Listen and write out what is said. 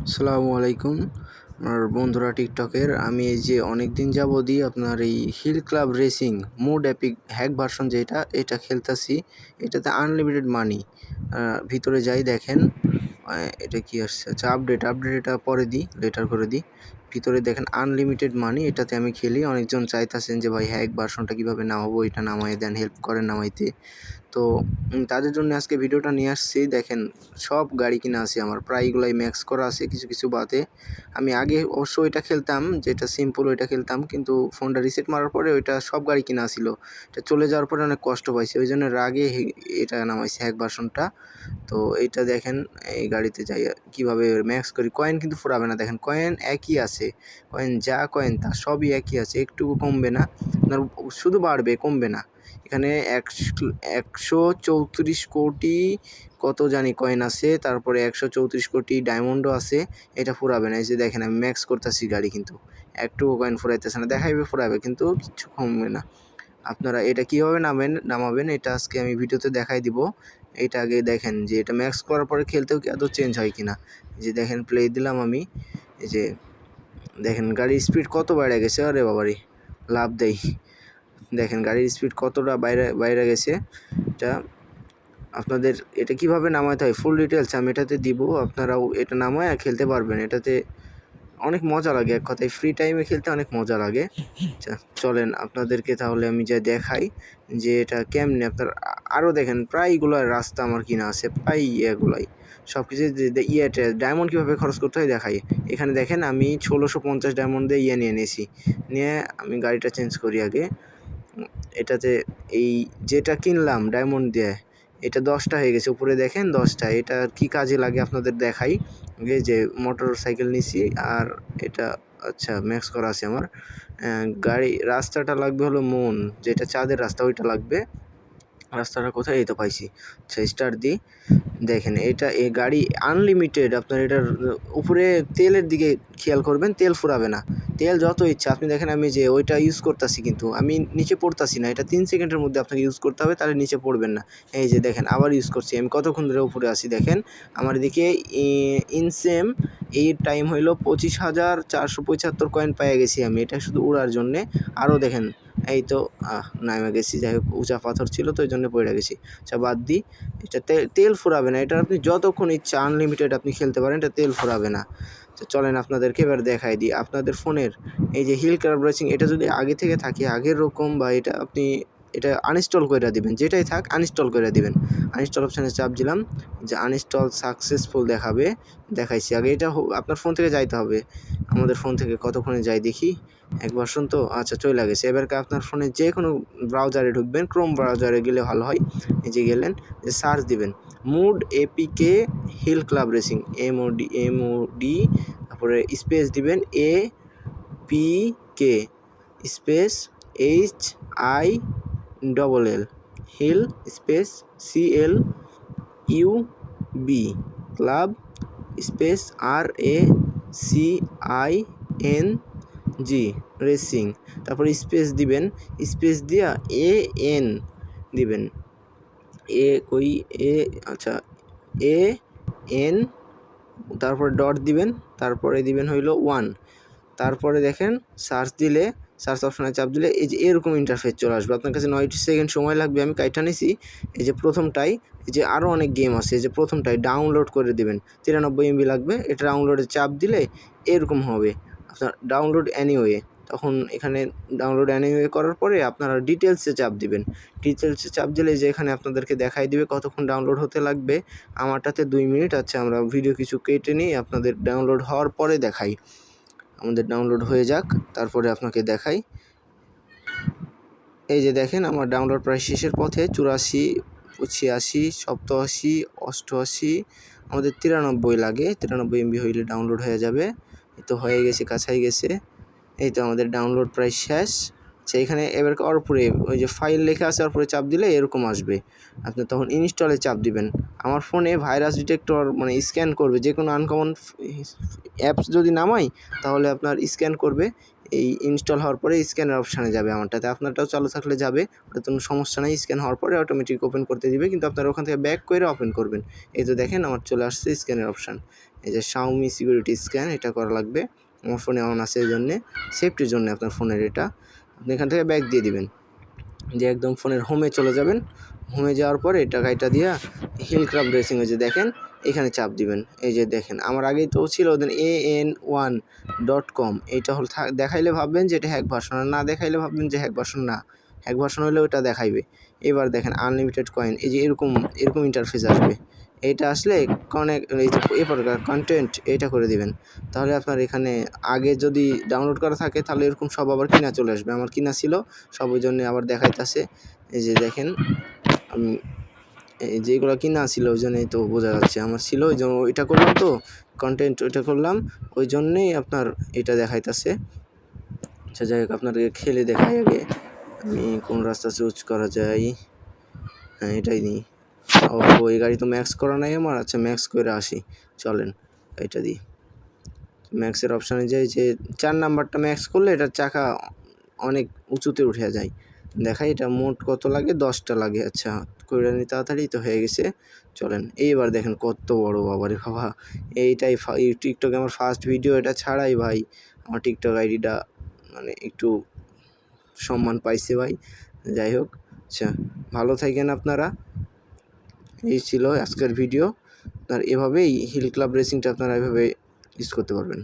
আসসালামু আলাইকুম আমার বন্ধুরা টিকটকের। আমি এই যে অনেক দিন যাবতই আপনার এই hill club racing mod epic hack version যেটা এটা খেলতাছি। এটাতে আনলিমিটেড মানি। ভিতরে যাই দেখেন এটা কি আসছে, আচ্ছা আপডেট এটা পরে দিই, লেটার করে দিই। ভিতরে দেখেন আনলিমিটেড মানি, এটাতে আমি খেলি। অনেকজন চাইতেছেন যে ভাই হ্যাক ভার্সনটা কীভাবে নামাবো, এটা নামাই দেন, হেল্প করেন নামাইতে। তো তাদের জন্য আজকে ভিডিওটা নিয়ে আসছি। দেখেন সব গাড়ি কিনা আছে আমার, প্রায়গুলাই ম্যাক্স করা আছে, কিছু কিছু বাদে। আমি আগে অবশ্য ওইটা খেলতাম যেটা সিম্পল, ওইটা খেলতাম, কিন্তু ফোনটা রিসেট মারার পরে ওইটা সব গাড়ি কিনা ছিল। এটা চলে যাওয়ার পরে অনেক কষ্ট পাইছি, ওই জন্য রাগে এটা নামাইছি হ্যাক ভার্সনটা। তো এইটা দেখেন, এই গাড়িতে যাই কীভাবে ম্যাক্স করি। কয়েন কিন্তু ফুরাবে না, দেখেন কয়েন একই আছে, কয়েন যা কয়েন তা সবই একই আছে, একটুকু কমবে না, আপনার শুধু বাড়বে, কমবে না। এখানে 134 কোটি কত জানি কয়েন আছে, তারপরে 134 কোটি ডায়মন্ডও আছে। এটা ফুরাবে না। এই যে দেখেন আমি ম্যাক্স করতেছি গাড়ি, কিন্তু একটুকু কয়েন ফুরাইতেছে না, দেখাইবে ফুরাবে কিন্তু কিচ্ছু কমবে না। আপনারা এটা কীভাবে নামাবেন এটা আজকে আমি ভিডিওতে দেখাই দিব। এটা আগে দেখেন যে এটা ম্যাক্স করার পরে খেলতেও কি আদৌ চেঞ্জ হয় কিনা। এই যে দেখেন প্লে দিলাম আমি, এই যে দেখেন গাড়ির স্পিড কত বাইরে গেছে, আরে বাবারে লাভ দেয়। দেখেন গাড়ির স্পিড কতটা বাইরে গেছে। এটা আপনাদের এটা কিভাবে নামাতে হয় ফুল ডিটেলস আমি এটাতে দিব, আপনারাও এটা নামায় খেলতে পারবেন। এটাতে অনেক মজা লাগে, এক কথায় ফ্রি টাইমে খেলতে অনেক মজা লাগে। আচ্ছা চলেন আপনাদেরকে তাহলে আমি যা দেখাই যে এটা কেমনে। আপনার আরও দেখেন প্রায়গুলো রাস্তা আমার কিনা আছে, প্রায় এগুলাই সব কিছু। ইয়েটা ডায়মন্ড কীভাবে খরচ করতে হয় দেখাই। এখানে দেখেন আমি 1650 ডায়মন্ড দিয়ে নিয়ে নিয়েছি। নিয়ে আমি গাড়িটা চেঞ্জ করি আগে। এটাতে এই যেটা কিনলাম ডায়মন্ড দিয়ে, এটা 10টা হয়ে গেছে, উপরে দেখেন 10টা। এটা কি কাজে লাগে আপনাদের দেখাই। এই যে মোটর সাইকেল নিছি, আর এটা আচ্ছা ম্যাক্স করা আছে আমার। গাড়ি রাস্তাটা লাগবে হলো মুন, যেটা চাঁদের রাস্তা, ওইটা লাগবে। রাস্তাটা কোথায়, এই তো পাইছি। আচ্ছা স্টার্ট দিই। দেখেন এটা এই গাড়ি আনলিমিটেড। আপনার এটার উপরে তেলের দিকে খেয়াল করবেন, তেল ফুরাবে না। তেল যত ইচ্ছা আপনি দেখেন, আমি যে ওইটা ইউজ করতেছি কিন্তু আমি নিচে পড়তাছি না। এটা 3 সেকেন্ডের মধ্যে আপনাকে ইউজ করতে হবে, তাহলে নিচে পড়বেন না। এই যে দেখেন আবার ইউজ করছি, আমি কতক্ষণ ধরে উপরে আসি দেখেন। আমার এদিকে ইনসেম এই টাইম হইলো 25,475 কয়েন পেয়ে গেছি আমি, এটা শুধু উড়ার জন্যে। আরও দেখেন এই তো নামে গেছি, যাই হোক উঁচা পাথর ছিল তো ওই জন্য পড়ে গেছি। আচ্ছা বাদ দিই। এটা তেল ফুরাবে না, এটা আপনি যতক্ষণ ইচ্ছা আনলিমিটেড আপনি খেলতে পারেন, এটা তেল ফুরাবে না। তো চলেন আপনাদেরকে এবার দেখাই দিই। আপনাদের ফোনের এই যে হিল ক্লাব রেসিং, এটা যদি আগে থেকে থাকে আগের রকম, বা এটা আপনি এটা আনইনস্টল করে দিবেন, যেটাই থাক আনইনস্টল করে দিবেন। আনইনস্টল অপশানে চাপ দিলাম, যে আনইনস্টল সাকসেসফুল দেখাবে। দেখাইছি আগে, এটা আপনার ফোন থেকে যাইতে হবে। আমাদের ফোন থেকে কতক্ষণে যাই দেখি, এক ভার্সন তো আচ্ছা চলে গেছে। এবারকে আপনার ফোনে যে কোনো ব্রাউজারে ঢুকবেন, ক্রোম ব্রাউজারে গেলে ভালো হয়। এই যে গেলেন, যে সার্চ দিবেন mood APK hill club racing, MOD, তারপরে স্পেস দিবেন APK space HILL hill space CLUB club space RACING racing, তারপর স্পেস দিবেন, স্পেস দিয়া AN দিবেন, আচ্ছা AN, তারপরে ডট দিবেন, তারপরে দিবেন হইলো 1। তারপরে দেখেন সার্চ দিলে, সার্চ অপশনে চাপ দিলে এই যে এরকম ইন্টারফেস চলে আসবে। আপনার কাছে 9 সেকেন্ড সময় লাগবে, আমি কাইটা নিছি। এই যে প্রথমটাই, এই যে আরও অনেক গেম আছে, এই যে প্রথমটাই ডাউনলোড করে দিবেন, 93 MB লাগবে। এটা ডাউনলোডে চাপ দিলে এরকম হবে আপনার ডাউনলোড অ্যানিওয়ে। তখন এখানে ডাউনলোড অ্যানিওয়ে করার পরে আপনারা ডিটেলসে চাপ দিবেন। ডিটেলসে চাপ দিলে যে এখানে আপনাদেরকে দেখাই দিবে কতক্ষণ ডাউনলোড হতে লাগবে। আমারটাতে 2 মিনিট। আচ্ছা আমরা ভিডিও কিছু কেটে নিই, আপনাদের ডাউনলোড হওয়ার পরে দেখাই। আমাদের ডাউনলোড হয়ে যাক, তারপরে আপনাকে দেখাই। এই যে দেখেন আমার ডাউনলোড প্রায় শেষের পথে। 84, 86, 87, 88, আমাদের 93 লাগে। 93 MB হইলে ডাউনলোড হয়ে যাবে। এই তো হয়ে গেছে, কাছাই গেছে। এই তো আমাদের ডাউনলোড প্রায় শেষ। আচ্ছা এখানে এবার ওর উপরে ওই যে ফাইল লেখা আছে ওর উপরে চাপ দিলে এরকম আসবে, আপনি তখন ইনস্টলে চাপ দিবেন। আমার ফোনে ভাইরাস ডিটেক্টর মানে স্ক্যান করবে, যে কোনো আনকমন অ্যাপস যদি নামাই তাহলে আপনার স্ক্যান করবে, এই ইনস্টল হওয়ার পরে স্ক্যানের অপশানে যাবে আমারটাতে, আপনারটাও চালু থাকলে যাবে, ওটা কোনো সমস্যা নাই। স্ক্যান হওয়ার পরে অটোমেটিক ওপেন করতে দিবে, কিন্তু আপনারা ওখান থেকে ব্যাক করে ওপেন করবেন। এই তো দেখেন আমার চলে আসছে স্ক্যানের অপশান, এই যে Xiaomi সিকিউরিটি স্ক্যান, এটা করা লাগবে। আমার ফোনে অন আছে এই জন্যে, সেফটির জন্য আপনার ফোনের এটা। আপনি এখান থেকে ব্যাক দিয়ে দিবেন, দিয়ে একদম ফোনের হোমে চলে যাবেন। হোমে যাওয়ার পরে এটা দিয়া হিল ক্লাব রেসিং হয়েছে দেখেন, এখানে চাপ দিবেন। এই যে দেখেন আমার আগেই তো ছিল ওদের an1.com, এইটা হল দেখাইলে ভাববেন যে এটা হ্যাক ভার্সন, আর না দেখাইলে ভাববেন যে হ্যাক ভার্সন না, হ্যাক ভার্সন হলে ওটা দেখাইবে। এবার দেখেন আনলিমিটেড কয়েন, এই যে এরকম ইন্টারফেস আসবে। এইটা আসলে এই যে এ প্রকার কন্টেন্ট এইটা করে দিবেন, তাহলে আপনার এখানে আগে যদি ডাউনলোড করা থাকে তাহলে এরকম সব আবার কিনা চলে আসবে। আমার কিনা ছিল সব, ওই জন্য আবার দেখাইতেছে। এই যে দেখেন আমি এই যেগুলো কিনা ছিল ওই জন্যই তো বোঝা যাচ্ছে আমার ছিল, ওই জন্য ওইটা করলাম, তো কন্টেন্ট ওইটা করলাম, ওই জন্যেই আপনার এটা দেখাইতেছে। আচ্ছা যাই হোক আপনাদেরকে খেলে দেখাই আগে আমি কোন রাস্তা চুজ করা যায়। হ্যাঁ এটাই নিই। ও এই গাড়ি তো ম্যাক্স করা নাই আমার, আচ্ছা ম্যাক্স করে আসি, চলেন এটা দিই। ম্যাক্সের অপশানে যাই, যে 4 নাম্বারটা ম্যাক্স করলে এটার চাকা অনেক উঁচুতে উঠে যায়। দেখাই এটা মোট কত লাগে, 10টা লাগে। আচ্ছা কইরা নি তাড়াতাড়ি, তো হয়ে গেছে, চলেন। এইবার দেখেন কত বড় বাবারে বাবা, এইটাই টিকটকে আমার ফার্স্ট ভিডিও, এটা ছাড়াই ভাই আমার টিকটক আইডিটা মানে একটু সম্মান পাইছে ভাই। যাই হোক, আচ্ছা ভালো থাকেন আপনারা। এই ছিল আজকের ভিডিও। আপনার এভাবেই হিল ক্লাব রেসিংটা আপনারা এভাবে ইউজ করতে পারবেন।